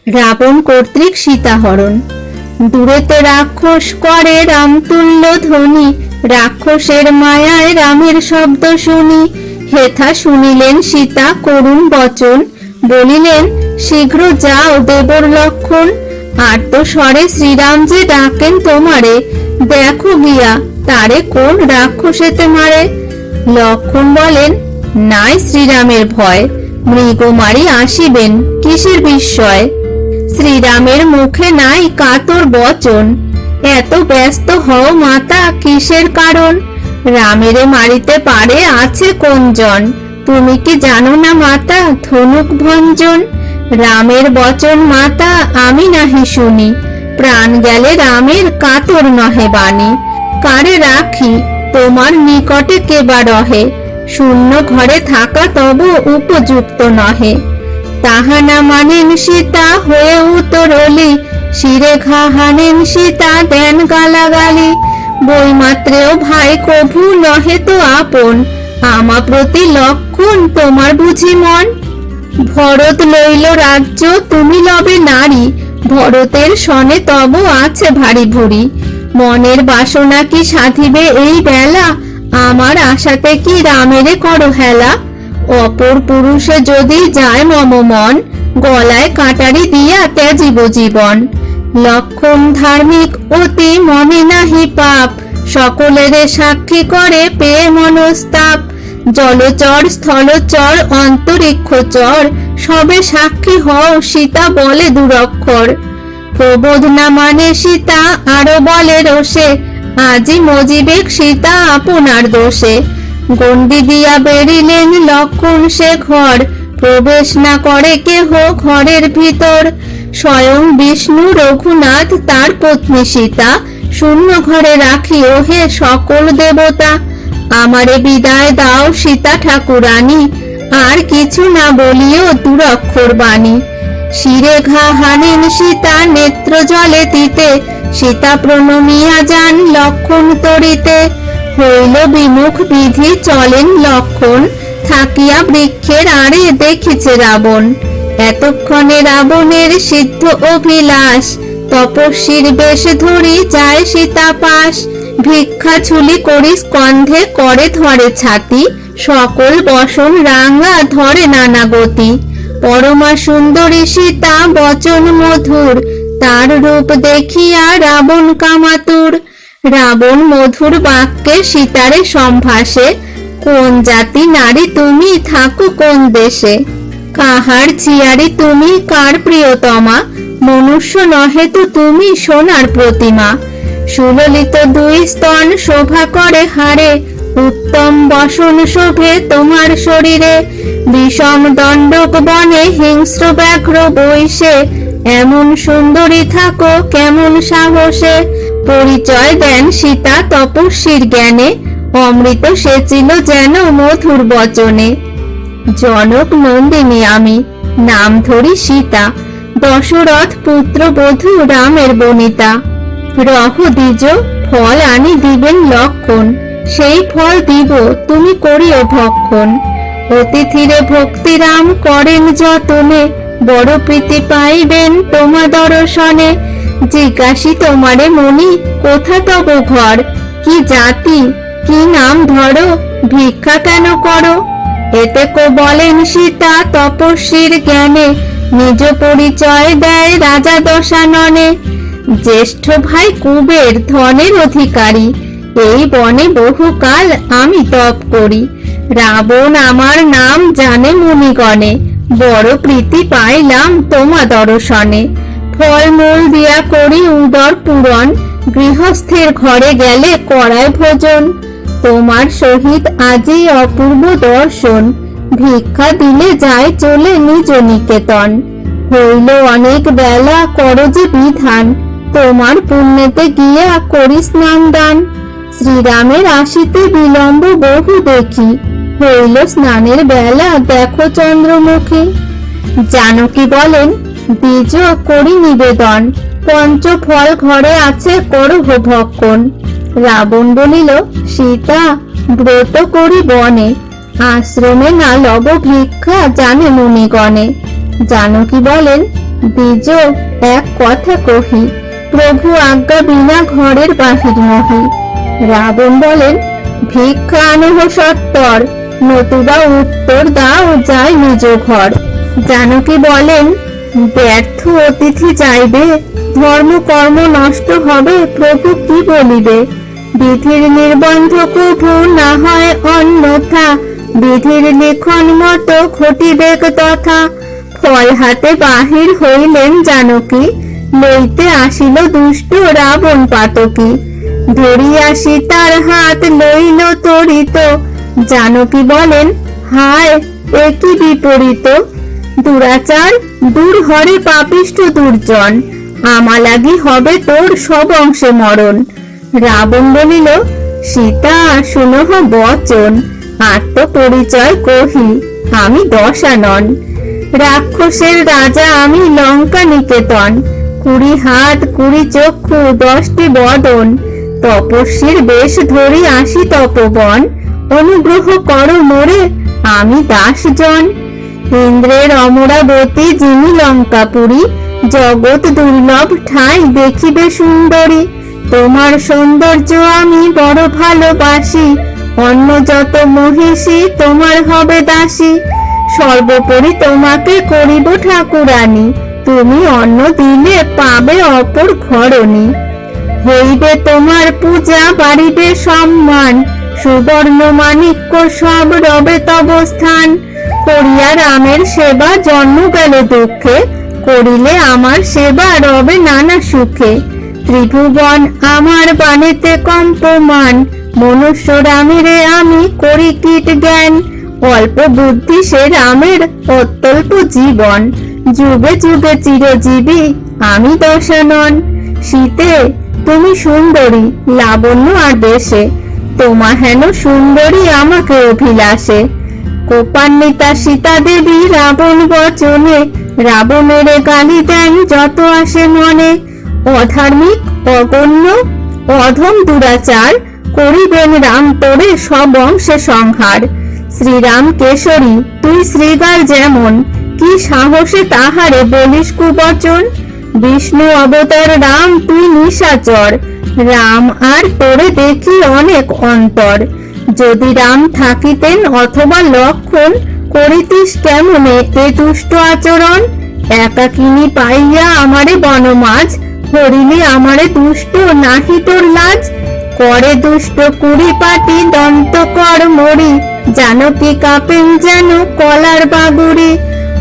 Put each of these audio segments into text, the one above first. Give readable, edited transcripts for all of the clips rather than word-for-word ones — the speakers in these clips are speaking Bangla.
রাবণ কর্তৃক সীতাহরণ। দূরেতে রাক্ষস করে রামতুল্য ধ্বনি, রাক্ষসের মায়ায় রামের শব্দ শুনি। হেথা শুনিলেন সীতা করুণ বচন, বলিলেন শীঘ্র যাও দেবর লক্ষণ। আর্ত স্বরে শ্রীরাম যে ডাকেন তোমারে, দেখো গিয়া তারে কোন রাক্ষসেতে মারে। লক্ষণ বলেন নাই শ্রীরামের ভয়, মৃগমারি আসিবেন কিসের বিস্ময়। শ্রীরামের মুখে নাই কাতর বচন, এত ব্যস্ত হও মাতা কিসের কারণ। রামেরে মারিতে পারে আছে কোনজন, তুমি কি জানো না মাতা ধনুক ভঞ্জন। রামের বচন মাতা আমি নাহি শুনি, প্রাণ গেলে রামের কাতর নহে বাণী। কারে রাখি তোমার নিকটে কেবা রহে, শূন্য ঘরে থাকা তব উপযুক্ত নহে। তাহা না মানেন সীতা হয়ে উতরলি, শিরে ঘা হানেন সীতা দেন গালাগালি। বইমাত্রেও ভাই কভু নহে তো আপন, আমা প্রতি লক্ষণ তোমার বুঝি মন। ভরত লইল রাজ্য তুমি লবে নারী, ভরতের সনে তব আছে ভারী ভুরি। মনের বাসনা কি সাধিবে এই বেলা, আমার আশাতে কি রামেরে করো হেলা। অপর পুরুষে যদি যায় মম মন, গলায় কাটারি দিয়া ত্যাজিব জীবন। লক্ষণ ধার্মিক অতি মনে নাহি পাপ, সকলেরে সাক্ষী করে পেয়ে মনস্তাপ। জলচর স্থলচর অন্তরিক্ষচর, সবে সাক্ষী হও সীতা বলে দুরক্ষর। প্রবোধ না মানে সীতা আরো বলে রোষে, আজি মজিবেক সীতা আপনার দোষে। গণ্ডি দিয়া বেরিলেন লক্ষণ সে ঘর, প্রবেশ না করে কেহ ঘরের ভিতর। স্বয়ং বিষ্ণু রঘুনাথ তার পত্নী সীতা, শূন্য ঘরে রাখিও হে সকল দেবতা। আমারে বিদায় দাও সীতা ঠাকুরানী, আর কিছু না বলিও দুরক্ষর বাণী। শিরে ঘা হানেন সীতা নেত্র জলে তিতে, সীতা প্রণমিয়া যান লক্ষণ তরিতে। হইল বিমুখ বিধি চলেন লক্ষণ, থাকিয়া বৃক্ষের আড়ে দেখিছে রাবণ। এতক্ষণে রাবণের সিদ্ধ অভিলাষ, তপস্বীর বেশ ধরি যায় সীতা পাশ। ভিক্ষা ছুলি করি স্কন্ধে করে ধরে ছাতি, সকল বসন রাঙা ধরে নানা গতি। পরমা সুন্দরী সীতা বচন মধুর, তার রূপ দেখিয়া রাবণ কামাতুর। রাবণ মধুর বাক্যে সীতারে সম্ভাষে, কোন জাতি নারী তুমি থাকো কোন দেশে। কাহার ঝিয়ারি তুমি কার প্রিয়তমা, মনুষ্য নহে তো তুমি সোনার প্রতিমা। সুললিত দুই স্তন শোভা করে হারে, উত্তম বসন শোভে তোমার শরীরে। বিষম দণ্ডক বনে হিংস্র ব্যাঘ্র বৈশে, এমন সুন্দরী থাকো কেমন সাহসে। পরিচয় দেন সীতা তপস্বীর জ্ঞানে, অমৃত সেচিল যেন মধুর বচনে। জনক নন্দিনী আমি, নাম ধরি সীতা, দশরথ পুত্র বধূ রামের বনিতা। রহ দ্বিজ ফল আনি দিবেন লক্ষণ, সেই ফল দিব তুমি করিও ভক্ষণ। অতিথিরে ভক্তিরাম করেন যতনে, বড় প্রীতি পাইবেন তোমা দর্শনে। জিজ্ঞাসি তোমারে মনি কোথা তব ঘর, কি জাতি কি নাম ধরো, ভিক্ষা কেন করো। এতে কো বলেন সীতা তপস্বীর জ্ঞানে, নিজ পরিচয় দেয় রাজা দশাননে। জ্যেষ্ঠ ভাই কুবের ধনের অধিকারী, এই বনে বহুকাল আমি তপ করি। রাবণ আমার নাম জানে মুনিগণে, বড় প্রীতি পাইলাম তোমা দর্শনে। ফলমূল দিয়া করি উদর পূরণ, গৃহস্থের ঘরে গেলে করায় ভোজন। তোমার সহিত আজি অপূর্ব দর্শন, ভিক্ষা দিলে যায় চলে নিজ নিকেতন। হইল অনেক বেলা করো যে বিধান, তোমার পুণ্যেতে গিয়া করি স্নান দান। শ্রীরামের আসিতে বিলম্ব বহু দেখি, হইল স্নানের বেলা দেখো চন্দ্রমুখী। জানকী বলেন দ্বিজ করি নিবেদন, পঞ্চ ফল ঘরে আছে করহ ভক্ষণ। রাবণ বলিল সীতা ব্রত করি বনে, আশ্রমে না লব ভিক্ষা জানে মুনিগণে। জানকী বলেন, দ্বিজ এক কথা কহি, প্রভু আজ্ঞা বিনা ঘরের বাহির নহি। রাবণ বলেন, ভিক্ষা আনহ সত্তর, নতুবা উত্তর দাও যাই নিজ ঘর। জানকী বলেন, ব্যর্থ অতিথি যাইবে, ধর্ম কর্ম নষ্ট হবে, প্রভু কি বলিবে? বিধির নির্বন্ধ কভু না হয় অন্যথা, বিধির লিখন মতো ঘটিবে তথা। ফল হাতে বাহির হইলেন জানকী, লইতে আসিল দুষ্ট রাবণ পাতকী। ধরিয়া সীতার হাত লইল তরিত, জানকী বলেন, হায় এ কি বিপরীত। দুরাচার দূর হরে পাপিষ্ঠ দুর্জন, আমা লাগি হবে তোর সব অংশে মরণ। রাবণ বলিল, সীতা শুনহ বচন, আত্মপরিচয় কহি, আমি দশানন। রাক্ষসের রাজা আমি লঙ্কা নিকেতন, 20 হাত 20 চক্ষু 10টি বদন। তপস্বীর বেশ ধরি আসি তপবন, অনুগ্রহ করো মোরে আমি দাসজন। ইন্দ্রের অমরাবতী যিনি লঙ্কাপুরী, জগৎ দুর্লভ ঠাই দেখিবে সুন্দরী। তোমার সৌন্দর্য আমি বড় ভালোবাসি, অন্য যত মহিষী তোমার হবে দাসী। সর্বোপরি তোমাকে করিব ঠাকুরানী, তুমি অন্ন দিলে পাবে অপর ঘরণী। হইবে তোমার পূজা বাড়িবে সম্মান, সুবর্ণ মাণিক্য সব রবে তব স্থান। করিয়া রামের সেবা জন্ম গেল দুঃখে, করিলে আমার সেবা রবে নানা সুখে। ত্রিভুবন আমার বাণীতে কম্পমান, মনুষ্য রামেরে আমি করি কীট জ্ঞান। অল্প বুদ্ধি সে রামের অত্যল্প জীবন, যুগে যুগে চিরজীবী আমি দশানন। শীতে তুমি সুন্দরী লাবণ্য আর বেশে, তোমা হেন সুন্দরী আমাকে অভিলাষে। কোপান্বিতা সীতা দেবী রাবণ বচনে, রাবণের গালি দেন যত আসে মনে। অধার্মিক অগণ্য অধম দুরাচার, করিবেন রাম তোরে সব অংশে সংহার। শ্রীরাম কেশরী তুই শ্রীগার যেমন, কি সাহসে তাহারে বলিস কুবচন। বিষ্ণু অবতার রাম তুই নিশাচর, রাম আর তোরে দেখি অনেক অন্তর। যদি রাম থাকিতেন অথবা লক্ষণ, করিতিস কেমনে এ দুষ্ট আচরণ। একাকিনী পাইয়া আমারে বনমাঝ, হরিলি আমারে দুষ্ট নাহি তোর লাজ। করে দুষ্ট কুড়িপাটি দন্ত কর মরি, জানকী কাঁপেন যেন কলার বাগুড়ি।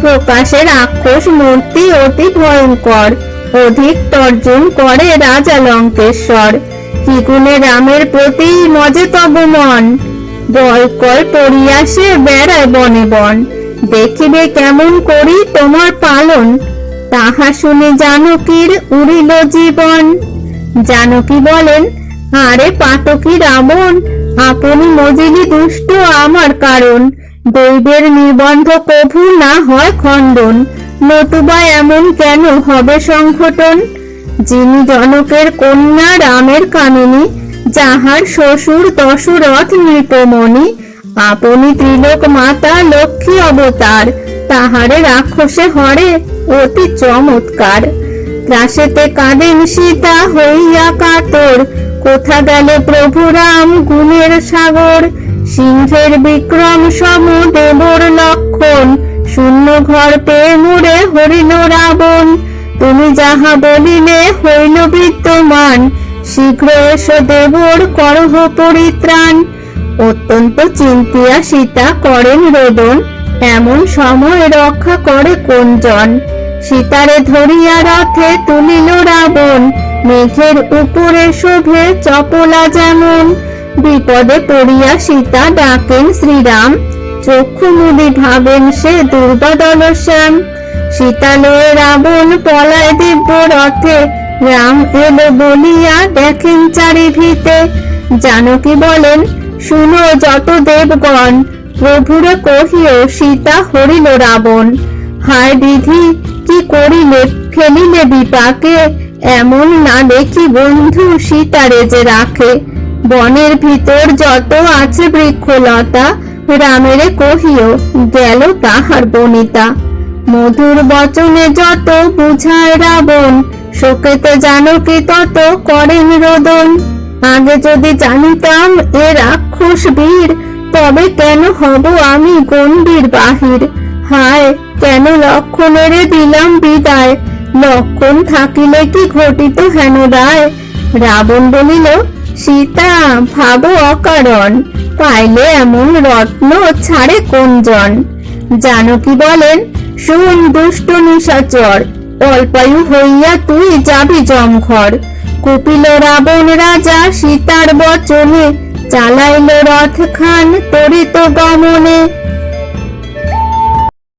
প্রকাশে রাক্ষস মূর্তি অতি ভয়ঙ্কর, অধিক তর্জন করে রাজা লঙ্কেশ্বর। কি গুণে রামের প্রতি মজে তব মন, বল কল পড়িয়াসে বেড়ায় বনে বন। দেখিবে কেমন করি তোমার পালন, তাহা শুনে জানকীর উড়িল জীবন। জানকী বলেন, আরে পাতকী রাবণ, আপনি মজিলি দুষ্ট আমার কারণ। দৈবের নিবন্ধ কভু না হয় খণ্ডন, নতুবা এমন কেন হবে সংঘটন। যিনি জনকের কন্যা রামের কামিনী, যাহার শ্বশুর দশরথ নৃপমণি। আপনি ত্রিলোক মাতা লক্ষ্মী অবতার, তাহারে রাক্ষসে হরে অতি চমৎকার। ত্রাসেতে কাঁদেন সীতা হইয়া কাতর, কোথা গেল প্রভু রাম গুণের সাগর। সিংহের বিক্রম সম দেবর লক্ষণ, শূন্য ঘর পেয়ে মুড়ে হরিল রাবণ। তুমি যাহা বলিলে হইল বিদ্যমান, শীঘ্র এসো দেবর করহ পরিত্রাণ। অত্যন্ত চিন্তিয়া সীতা করেন রোদন, এমন সময় রক্ষা করে কোনজন। সীতারে ধরিয়া রথে তুলিল রাবণ, মেঘের উপরে শোভে চপলা যেমন। বিপদে পড়িয়া সীতা ডাকেন শ্রীরাম, চক্ষু মুদি ভাবেন সে দুর্বাদল শ্যাম। সীতা লয়ে রাবণ পলায় দিব্য রথে, রাম এলো বলিয়া দেখেন চারিভিতে। জানকী বলেন, শুনো যত দেবগণ, প্রভুরে কহিও সীতা হরিল রাবণ। হায় বিধি কি করিলে ফেলিলে বিপাকে, এমন না দেখি বন্ধু সীতারে যে রাখে। বনের ভিতর যত আছে বৃক্ষলতা, রামেরে কহিও গেল তাহার বনিতা। মধুর বচনে যত বুঝায় রাবণ, শোকেতে জানকী তত করেন রোদন। আগে যদি জানিতাম এ রাক্ষস বীর, তবে কেন হব আমি গণ্ডীর বাহির। হায়, কেন লক্ষণেরে দিলাম বিদায়, লক্ষণ থাকিলে কি ঘটিত হেন দায়। রাবণ বলিল, সীতা ভাবো অকারণ, পাইলে এমন রত্ন ছাড়ে কোন জন। জানকী বলেন, শুন দুষ্ট নিশাচর, অল্পায়ু হইয়া তুই যাবি জমঘর। কুপিল রাবণ রাজা সীতার বচনে, চালাইল রথ খান তরিত গমনে।